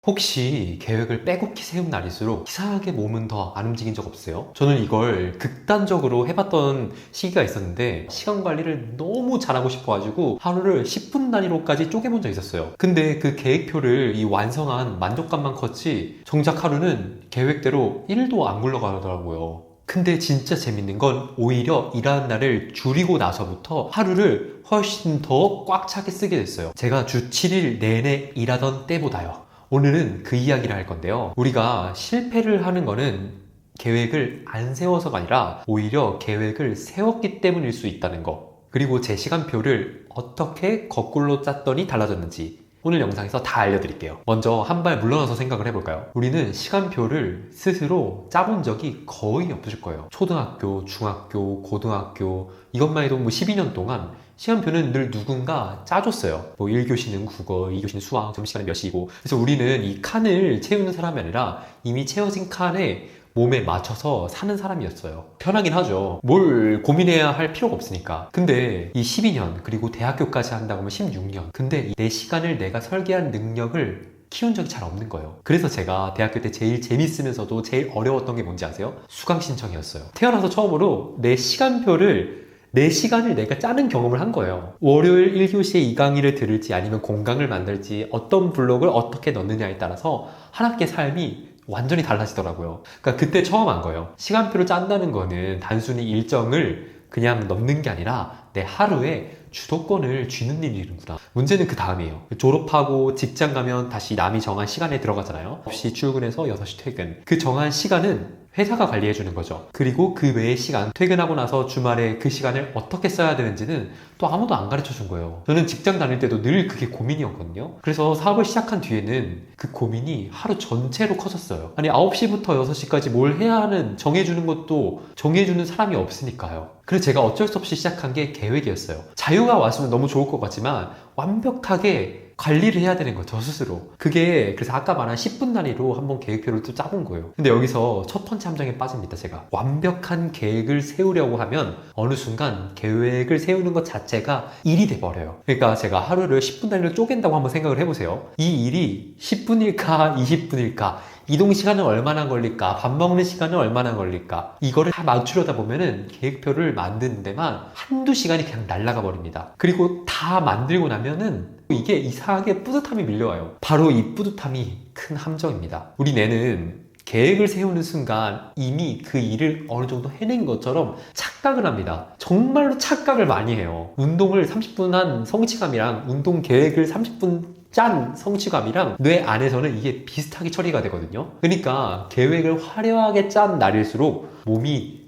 혹시 계획을 빼곡히 세운 날일수록 이상하게 몸은 더 안 움직인 적 없어요? 저는 이걸 극단적으로 해봤던 시기가 있었는데 시간 관리를 너무 잘하고 싶어가지고 하루를 10분 단위로까지 쪼개본 적 있었어요. 근데 그 계획표를 완성한 만족감만 컸지 정작 하루는 계획대로 1도 안 굴러가더라고요. 근데 진짜 재밌는 건 오히려 일하는 날을 줄이고 나서부터 하루를 훨씬 더 꽉 차게 쓰게 됐어요. 제가 주 7일 내내 일하던 때보다요. 오늘은 그 이야기를 할 건데요. 우리가 실패를 하는 거는 계획을 안 세워서가 아니라 오히려 계획을 세웠기 때문일 수 있다는 거. 그리고 제 시간표를 어떻게 거꾸로 짰더니 달라졌는지 오늘 영상에서 다 알려드릴게요. 먼저 한 발 물러나서 생각을 해볼까요? 우리는 시간표를 스스로 짜본 적이 거의 없을 거예요. 초등학교, 중학교, 고등학교 이것만 해도 12년 동안 시간표는 늘 누군가 짜줬어요. 1교시는 국어, 2교시는 수학, 점심시간에 몇 시고. 그래서 우리는 이 칸을 채우는 사람이 아니라 이미 채워진 칸에 몸에 맞춰서 사는 사람이었어요. 편하긴 하죠. 뭘 고민해야 할 필요가 없으니까. 근데 이 12년, 그리고 대학교까지 한다고 하면 16년. 근데 내 시간을 내가 설계한 능력을 키운 적이 잘 없는 거예요. 그래서 제가 대학교 때 제일 재밌으면서도 제일 어려웠던 게 뭔지 아세요? 수강 신청이었어요. 태어나서 처음으로 내 시간을 내가 짜는 경험을 한 거예요. 월요일 1교시에 2강의를 들을지 아니면 공강을 만들지 어떤 블록을 어떻게 넣느냐에 따라서 한 학기의 삶이 완전히 달라지더라고요. 그러니까 그때 처음 한 거예요. 시간표를 짠다는 거는 단순히 일정을 그냥 넣는 게 아니라 내 하루에 주도권을 쥐는 일이구나. 문제는 그 다음이에요. 졸업하고 직장 가면 다시 남이 정한 시간에 들어가잖아요. 9시 출근해서 6시 퇴근. 그 정한 시간은 회사가 관리해주는 거죠. 그리고 그 외의 시간, 퇴근하고 나서 주말에 그 시간을 어떻게 써야 되는지는 또 아무도 안 가르쳐 준 거예요. 저는 직장 다닐 때도 늘 그게 고민이었거든요. 그래서 사업을 시작한 뒤에는 그 고민이 하루 전체로 커졌어요. 아니 9시부터 6시까지 뭘 해야 하는 정해주는 것도 정해주는 사람이 없으니까요. 그래서 제가 어쩔 수 없이 시작한 게 계획이었어요. 자유가 왔으면 너무 좋을 것 같지만 완벽하게 관리를 해야 되는 거예요, 저 스스로. 그게 그래서 아까 말한 10분 단위로 한번 계획표를 또 짜본 거예요. 근데 여기서 첫 번째 함정에 빠집니다, 제가. 완벽한 계획을 세우려고 하면 어느 순간 계획을 세우는 것 자체가 일이 돼버려요. 그러니까 제가 하루를 10분 단위로 쪼갠다고 한번 생각을 해보세요. 이 일이 10분일까 20분일까, 이동 시간은 얼마나 걸릴까, 밥 먹는 시간은 얼마나 걸릴까, 이거를 다 맞추려다 보면은 계획표를 만드는 데만 한두 시간이 그냥 날아가 버립니다. 그리고 다 만들고 나면은 이게 이상하게 뿌듯함이 밀려와요. 바로 이 뿌듯함이 큰 함정입니다. 우리 뇌는 계획을 세우는 순간 이미 그 일을 어느 정도 해낸 것처럼 착각을 합니다. 정말로 착각을 많이 해요. 운동을 30분 한 성취감이랑 운동 계획을 30분 짠 성취감이랑 뇌 안에서는 이게 비슷하게 처리가 되거든요. 그러니까 계획을 화려하게 짠 날일수록 몸이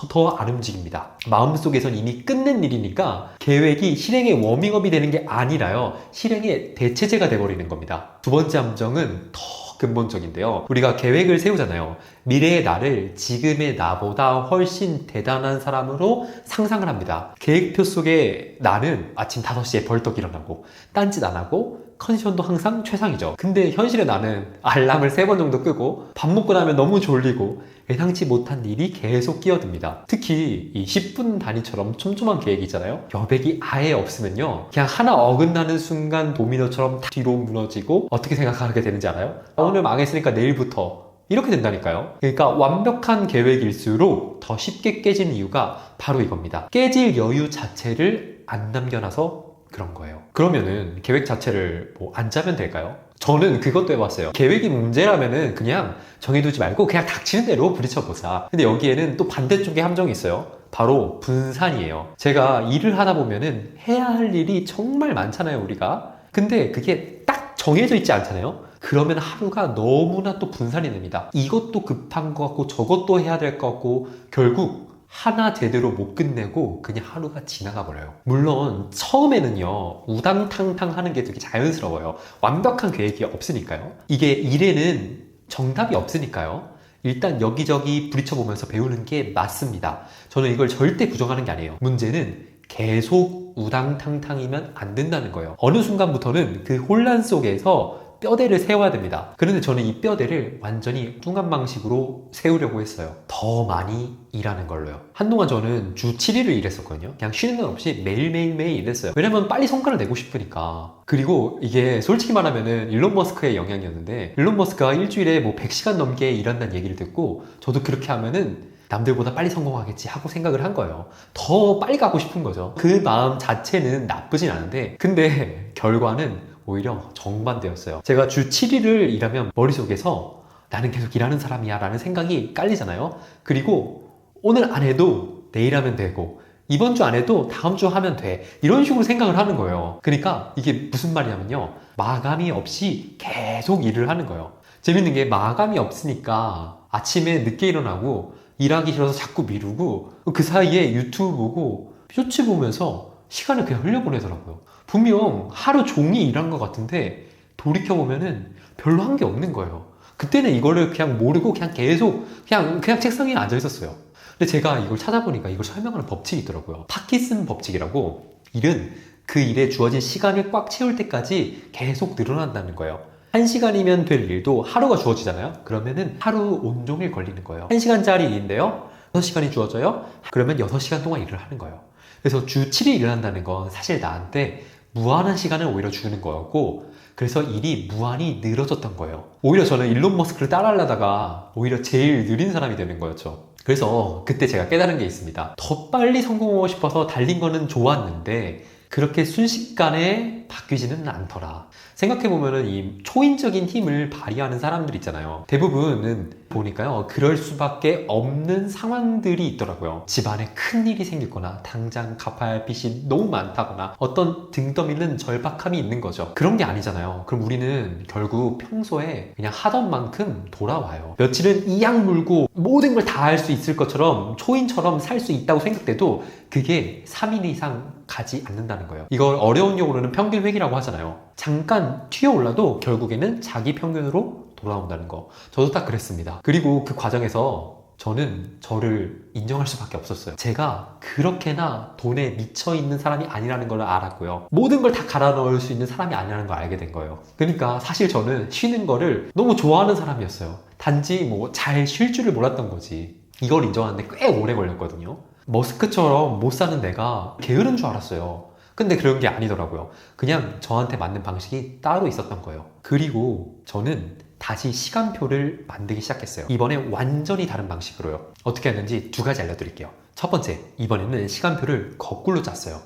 더 안 움직입니다. 마음속에선 이미 끝낸 일이니까 계획이 실행의 워밍업이 되는 게 아니라요, 실행의 대체제가 돼버리는 겁니다. 두 번째 함정은 더 근본적인데요. 우리가 계획을 세우잖아요. 미래의 나를 지금의 나보다 훨씬 대단한 사람으로 상상을 합니다. 계획표 속에 나는 아침 5시에 벌떡 일어나고 딴짓 안 하고 컨디션도 항상 최상이죠. 근데 현실의 나는 알람을 3번 정도 끄고 밥 먹고 나면 너무 졸리고 예상치 못한 일이 계속 끼어듭니다. 특히 이 10분 단위처럼 촘촘한 계획이 있잖아요. 여백이 아예 없으면요, 그냥 하나 어긋나는 순간 도미노처럼 뒤로 무너지고 어떻게 생각하게 되는지 알아요? 오늘 망했으니까 내일부터 이렇게 된다니까요. 그러니까 완벽한 계획일수록 더 쉽게 깨지는 이유가 바로 이겁니다. 깨질 여유 자체를 안 남겨놔서 그런 거예요. 그러면은 계획 자체를 안 짜면 될까요? 저는 그것도 해봤어요. 계획이 문제라면은 그냥 정해두지 말고 그냥 닥치는 대로 부딪혀보자. 근데 여기에는 또 반대쪽에 함정이 있어요. 바로 분산이에요. 제가 일을 하다 보면은 해야 할 일이 정말 많잖아요, 우리가. 근데 그게 딱 정해져 있지 않잖아요. 그러면 하루가 너무나 또 분산이 됩니다. 이것도 급한 것 같고 저것도 해야 될 것 같고 결국 하나 제대로 못 끝내고 그냥 하루가 지나가 버려요. 물론 처음에는요, 우당탕탕 하는 게 되게 자연스러워요. 완벽한 계획이 없으니까요. 이게 일에는 정답이 없으니까요. 일단 여기저기 부딪혀보면서 배우는 게 맞습니다. 저는 이걸 절대 부정하는 게 아니에요. 문제는 계속 우당탕탕이면 안 된다는 거예요. 어느 순간부터는 그 혼란 속에서 뼈대를 세워야 됩니다. 그런데 저는 이 뼈대를 완전히 뚱한 방식으로 세우려고 했어요. 더 많이 일하는 걸로요. 한동안 저는 주 7일을 일했었거든요. 그냥 쉬는 날 없이 매일매일 일했어요. 왜냐면 빨리 성과를 내고 싶으니까. 그리고 이게 솔직히 말하면은 일론 머스크의 영향이었는데, 일론 머스크가 일주일에 뭐 100시간 넘게 일한다는 얘기를 듣고 저도 그렇게 하면은 남들보다 빨리 성공하겠지 하고 생각을 한 거예요. 더 빨리 가고 싶은 거죠. 그 마음 자체는 나쁘진 않은데, 근데 결과는 오히려 정반대였어요. 제가 주 7일을 일하면 머릿속에서 나는 계속 일하는 사람이야 라는 생각이 깔리잖아요. 그리고 오늘 안 해도 내일 하면 되고, 이번 주 안 해도 다음 주 하면 돼. 이런 식으로 생각을 하는 거예요. 그러니까 이게 무슨 말이냐면요, 마감이 없이 계속 일을 하는 거예요. 재밌는 게 마감이 없으니까 아침에 늦게 일어나고 일하기 싫어서 자꾸 미루고, 그 사이에 유튜브 보고 쇼츠 보면서 시간을 그냥 흘려보내더라고요. 분명 하루 종일 일한 것 같은데 돌이켜보면은 별로 한 게 없는 거예요. 그때는 이거를 그냥 모르고 그냥 계속 그냥 책상에 앉아 있었어요. 근데 제가 이걸 찾아보니까 이걸 설명하는 법칙이 있더라고요. 파킨슨 법칙이라고. 일은 그 일에 주어진 시간을 꽉 채울 때까지 계속 늘어난다는 거예요. 1시간이면 될 일도 하루가 주어지잖아요. 그러면은 하루 온종일 걸리는 거예요. 1시간짜리 일인데요, 6시간이 주어져요? 그러면 6시간 동안 일을 하는 거예요. 그래서 주 7일 일한다는 건 사실 나한테 무한한 시간을 오히려 주는 거였고, 그래서 일이 무한히 늘어졌던 거예요. 오히려 저는 일론 머스크를 따라하려다가 오히려 제일 느린 사람이 되는 거였죠. 그래서 그때 제가 깨달은 게 있습니다. 더 빨리 성공하고 싶어서 달린 거는 좋았는데 그렇게 순식간에 바뀌지는 않더라. 생각해보면은 이 초인적인 힘을 발휘하는 사람들 있잖아요. 대부분은 보니까요, 그럴 수밖에 없는 상황들이 있더라고요. 집안에 큰일이 생겼거나 당장 갚아야 할 빚이 너무 많다거나 어떤 등 떠밀는 절박함이 있는 거죠. 그런 게 아니잖아요. 그럼 우리는 결국 평소에 그냥 하던 만큼 돌아와요. 며칠은 이악 물고 모든 걸 다 할 수 있을 것처럼 초인처럼 살 수 있다고 생각돼도 그게 3일 이상 가지 않는다는 거예요. 이걸 어려운 용어로는 평균 회귀라고 하잖아요. 잠깐 튀어올라도 결국에는 자기 평균으로 돌아온다는 거. 저도 딱 그랬습니다. 그리고 그 과정에서 저는 저를 인정할 수밖에 없었어요. 제가 그렇게나 돈에 미쳐있는 사람이 아니라는 걸 알았고요. 모든 걸 다 갈아 넣을 수 있는 사람이 아니라는 걸 알게 된 거예요. 그러니까 사실 저는 쉬는 거를 너무 좋아하는 사람이었어요. 단지 뭐 잘 쉴 줄을 몰랐던 거지. 이걸 인정하는데 꽤 오래 걸렸거든요. 머스크처럼 못 사는 내가 게으른 줄 알았어요. 근데 그런 게 아니더라고요. 그냥 저한테 맞는 방식이 따로 있었던 거예요. 그리고 저는 다시 시간표를 만들기 시작했어요. 이번에 완전히 다른 방식으로요. 어떻게 했는지 두 가지 알려드릴게요. 첫 번째, 이번에는 시간표를 거꾸로 짰어요.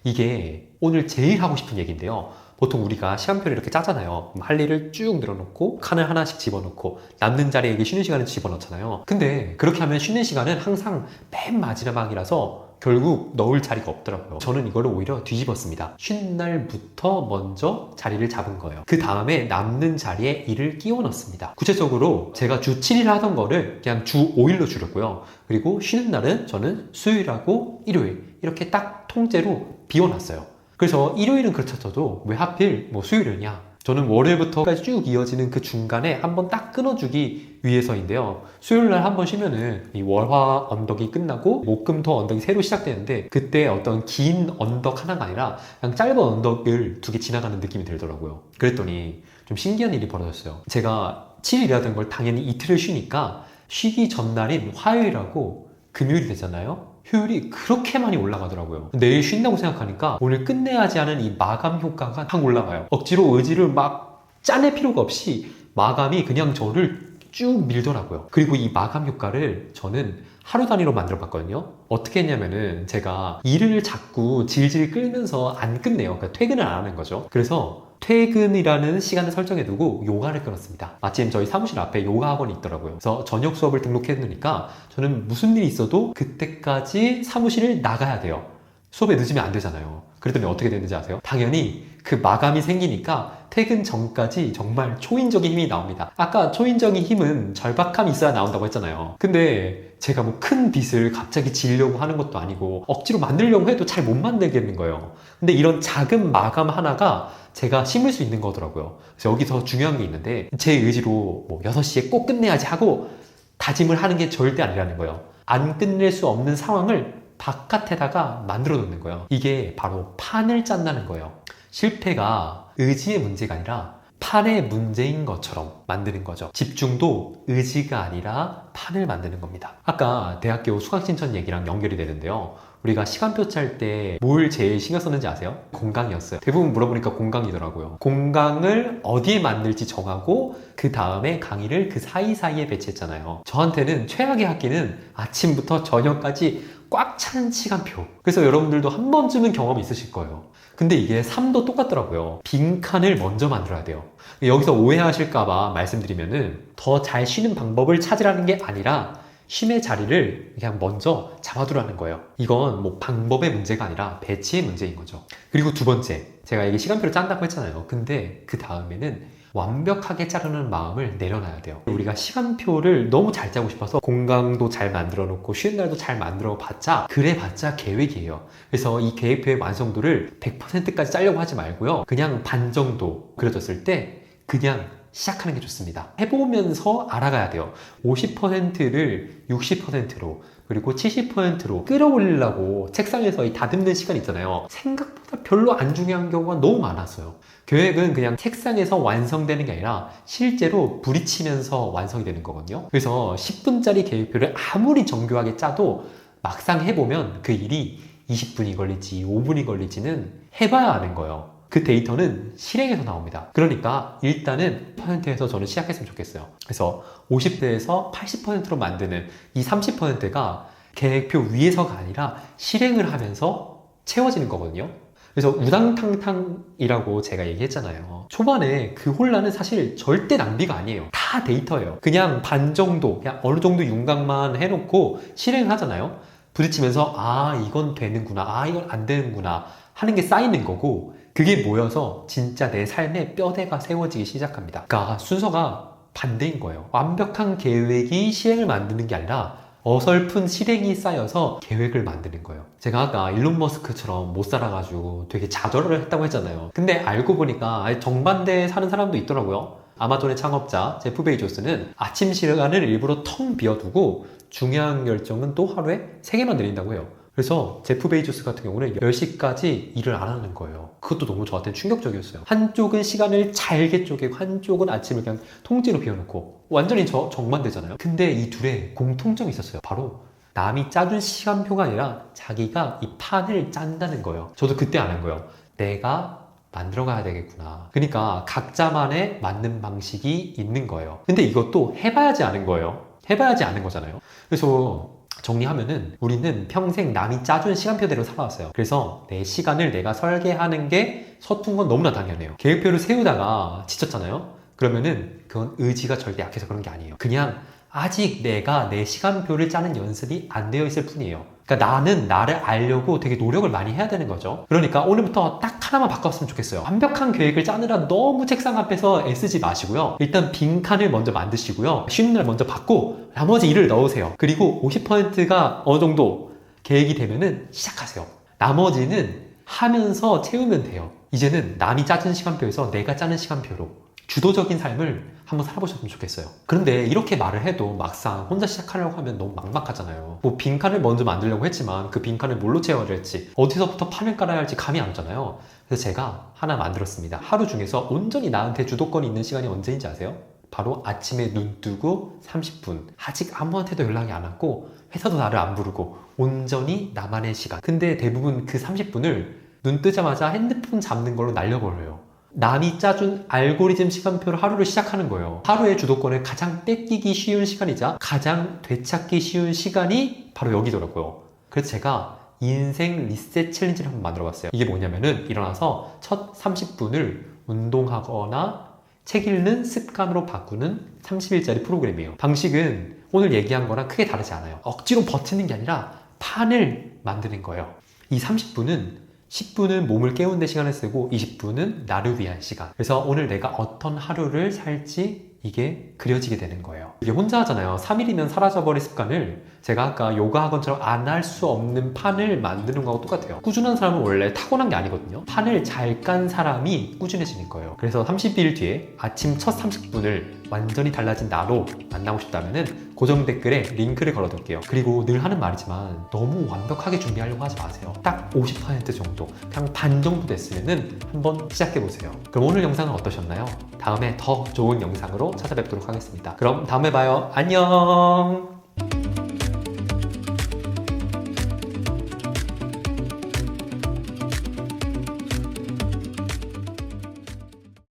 이게 오늘 제일 하고 싶은 얘기인데요. 보통 우리가 시간표를 이렇게 짜잖아요. 할 일을 쭉 늘어놓고 칸을 하나씩 집어넣고 남는 자리에 쉬는 시간을 집어넣잖아요. 근데 그렇게 하면 쉬는 시간은 항상 맨 마지막이라서 결국 넣을 자리가 없더라고요. 저는 이거를 오히려 뒤집었습니다. 쉰 날부터 먼저 자리를 잡은 거예요. 그 다음에 남는 자리에 일을 끼워 넣습니다. 구체적으로 제가 주 7일 하던 거를 그냥 주 5일로 줄였고요. 그리고 쉬는 날은 저는 수요일하고 일요일 이렇게 딱 통째로 비워놨어요. 그래서 일요일은 그렇다 쳐도 왜 하필 뭐 수요일이냐? 저는 월요일부터까지 쭉 이어지는 그 중간에 한번 딱 끊어주기 위해서인데요. 수요일날 한번 쉬면은 이 월화 언덕이 끝나고 목금토 언덕이 새로 시작되는데 그때 어떤 긴 언덕 하나가 아니라 그냥 짧은 언덕을 두 개 지나가는 느낌이 들더라고요. 그랬더니 좀 신기한 일이 벌어졌어요. 제가 7일 일하던 걸 당연히 이틀을 쉬니까 쉬기 전날인 화요일하고 금요일이 되잖아요. 효율이 그렇게 많이 올라가더라고요. 내일 쉰다고 생각하니까 오늘 끝내야지 하는 이 마감 효과가 확 올라가요. 억지로 의지를 막 짜낼 필요가 없이 마감이 그냥 저를 쭉 밀더라고요. 그리고 이 마감 효과를 저는 하루 단위로 만들어 봤거든요. 어떻게 했냐면은 제가 일을 자꾸 질질 끌면서 안 끝내요. 그러니까 퇴근을 안 하는 거죠. 그래서 퇴근이라는 시간을 설정해 두고 요가를 끊었습니다. 마침 저희 사무실 앞에 요가 학원이 있더라고요. 그래서 저녁 수업을 등록해 놓으니까 저는 무슨 일이 있어도 그때까지 사무실을 나가야 돼요. 수업에 늦으면 안 되잖아요. 그랬더니 어떻게 됐는지 아세요? 당연히 그 마감이 생기니까 퇴근 전까지 정말 초인적인 힘이 나옵니다. 아까 초인적인 힘은 절박함이 있어야 나온다고 했잖아요. 근데 제가 뭐 큰 빚을 갑자기 지려고 하는 것도 아니고 억지로 만들려고 해도 잘 못 만들겠는 거예요. 근데 이런 작은 마감 하나가 제가 심을 수 있는 거더라고요. 그래서 여기서 중요한 게 있는데 제 의지로 뭐 6시에 꼭 끝내야지 하고 다짐을 하는 게 절대 아니라는 거예요. 안 끝낼 수 없는 상황을 바깥에다가 만들어 놓는 거예요. 이게 바로 판을 짠다는 거예요. 실패가 의지의 문제가 아니라 판의 문제인 것처럼 만드는 거죠. 집중도 의지가 아니라 판을 만드는 겁니다. 아까 대학교 수강신청 얘기랑 연결이 되는데요. 우리가 시간표 짤 때 뭘 제일 신경 썼는지 아세요? 공강이었어요. 대부분 물어보니까 공강이더라고요. 공강을 어디에 만들지 정하고 그 다음에 강의를 그 사이사이에 배치했잖아요. 저한테는 최악의 학기는 아침부터 저녁까지 꽉 찬 시간표. 그래서 여러분들도 한 번쯤은 경험이 있으실 거예요. 근데 이게 3도 똑같더라고요. 빈칸을 먼저 만들어야 돼요. 여기서 오해하실까봐 말씀드리면은 더 잘 쉬는 방법을 찾으라는 게 아니라 쉼의 자리를 그냥 먼저 잡아두라는 거예요. 이건 뭐 방법의 문제가 아니라 배치의 문제인 거죠. 그리고 두 번째, 제가 이게 시간표를 짠다고 했잖아요. 근데 그 다음에는 완벽하게 자르는 마음을 내려놔야 돼요. 우리가 시간표를 너무 잘 짜고 싶어서 공강도 잘 만들어 놓고 쉬는 날도 잘 만들어 봤자 그래 봤자 계획이에요. 그래서 이 계획표의 완성도를 100%까지 짜려고 하지 말고요. 그냥 반 정도 그려졌을 때 그냥 시작하는 게 좋습니다. 해보면서 알아가야 돼요. 50%를 60%로 그리고 70%로 끌어올리려고 책상에서 이 다듬는 시간 있잖아요. 생각보다 별로 안 중요한 경우가 너무 많았어요. 계획은 그냥 책상에서 완성되는 게 아니라 실제로 부딪히면서 완성이 되는 거거든요. 그래서 10분짜리 계획표를 아무리 정교하게 짜도 막상 해보면 그 일이 20분이 걸릴지 5분이 걸릴지는 해봐야 아는 거예요. 그 데이터는 실행에서 나옵니다. 그러니까 일단은 10%에서 저는 시작했으면 좋겠어요. 그래서 50대에서 80%로 만드는 이 30%가 계획표 위에서가 아니라 실행을 하면서 채워지는 거거든요. 그래서 우당탕탕이라고 제가 얘기했잖아요. 초반에 그 혼란은 사실 절대 낭비가 아니에요. 다 데이터예요. 그냥 반 정도, 그냥 어느 정도 윤곽만 해놓고 실행을 하잖아요. 부딪히면서 아 이건 되는구나, 아 이건 안 되는구나 하는 게 쌓이는 거고 그게 모여서 진짜 내 삶의 뼈대가 세워지기 시작합니다. 그러니까 순서가 반대인 거예요. 완벽한 계획이 실행을 만드는 게 아니라 어설픈 실행이 쌓여서 계획을 만드는 거예요. 제가 아까 일론 머스크처럼 못 살아가지고 되게 좌절을 했다고 했잖아요. 근데 알고 보니까 정반대에 사는 사람도 있더라고요. 아마존의 창업자 제프 베이조스는 아침 시간을 일부러 텅 비워두고 중요한 결정은 또 하루에 3개만 내린다고 해요. 그래서 제프 베이조스 같은 경우는 10시까지 일을 안 하는 거예요. 그것도 너무 저한테는 충격적이었어요. 한쪽은 시간을 잘게 쪼개고 한쪽은 아침을 그냥 통째로 비워놓고 완전히 정반대잖아요. 근데 이 둘의 공통점이 있었어요. 바로 남이 짜준 시간표가 아니라 자기가 이 판을 짠다는 거예요. 저도 그때 아는 거예요. 내가 만들어가야 되겠구나. 그러니까 각자만의 맞는 방식이 있는 거예요. 근데 이것도 해봐야지 아는 거예요. 해봐야지 아는 거잖아요. 그래서 정리하면은 우리는 평생 남이 짜준 시간표대로 살아왔어요. 그래서 내 시간을 내가 설계하는 게 서툰 건 너무나 당연해요. 계획표를 세우다가 지쳤잖아요. 그러면은 그건 의지가 절대 약해서 그런 게 아니에요. 그냥 아직 내가 내 시간표를 짜는 연습이 안 되어 있을 뿐이에요. 그러니까 나는 나를 알려고 되게 노력을 많이 해야 되는 거죠. 그러니까 오늘부터 딱 하나만 바꿨으면 좋겠어요. 완벽한 계획을 짜느라 너무 책상 앞에서 애쓰지 마시고요. 일단 빈칸을 먼저 만드시고요. 쉬는 날 먼저 받고 나머지 일을 넣으세요. 그리고 50%가 어느 정도 계획이 되면은 시작하세요. 나머지는 하면서 채우면 돼요. 이제는 남이 짜준 시간표에서 내가 짜는 시간표로 주도적인 삶을 한번 살아보셨으면 좋겠어요. 그런데 이렇게 말을 해도 막상 혼자 시작하려고 하면 너무 막막하잖아요. 뭐 빈칸을 먼저 만들려고 했지만 그 빈칸을 뭘로 채워야 될지 어디서부터 판을 깔아야 할지 감이 안 오잖아요. 그래서 제가 하나 만들었습니다. 하루 중에서 온전히 나한테 주도권이 있는 시간이 언제인지 아세요? 바로 아침에 눈 뜨고 30분. 아직 아무한테도 연락이 안 왔고 회사도 나를 안 부르고 온전히 나만의 시간. 근데 대부분 그 30분을 눈 뜨자마자 핸드폰 잡는 걸로 날려버려요. 남이 짜준 알고리즘 시간표로 하루를 시작하는 거예요. 하루의 주도권을 가장 뺏기기 쉬운 시간이자 가장 되찾기 쉬운 시간이 바로 여기더라고요. 그래서 제가 인생 리셋 챌린지를 한번 만들어 봤어요. 이게 뭐냐면은 일어나서 첫 30분을 운동하거나 책 읽는 습관으로 바꾸는 30일짜리 프로그램이에요. 방식은 오늘 얘기한 거랑 크게 다르지 않아요. 억지로 버티는 게 아니라 판을 만드는 거예요. 이 30분은 10분은 몸을 깨우는 데 시간을 쓰고 20분은 나를 위한 시간. 그래서 오늘 내가 어떤 하루를 살지 이게 그려지게 되는 거예요. 이게 혼자 하잖아요. 3일이면 사라져버릴 습관을 제가 아까 요가 학원처럼 안 할 수 없는 판을 만드는 거하고 똑같아요. 꾸준한 사람은 원래 타고난 게 아니거든요. 판을 잘 깐 사람이 꾸준해지는 거예요. 그래서 30일 뒤에 아침 첫 30분을 완전히 달라진 나로 만나고 싶다면은 고정 댓글에 링크를 걸어둘게요. 그리고 늘 하는 말이지만 너무 완벽하게 준비하려고 하지 마세요. 딱 50% 정도, 그냥 반 정도 됐으면은 한번 시작해보세요. 그럼 오늘 영상은 어떠셨나요? 다음에 더 좋은 영상으로 찾아뵙도록 하겠습니다. 그럼 다음에 봐요. 안녕!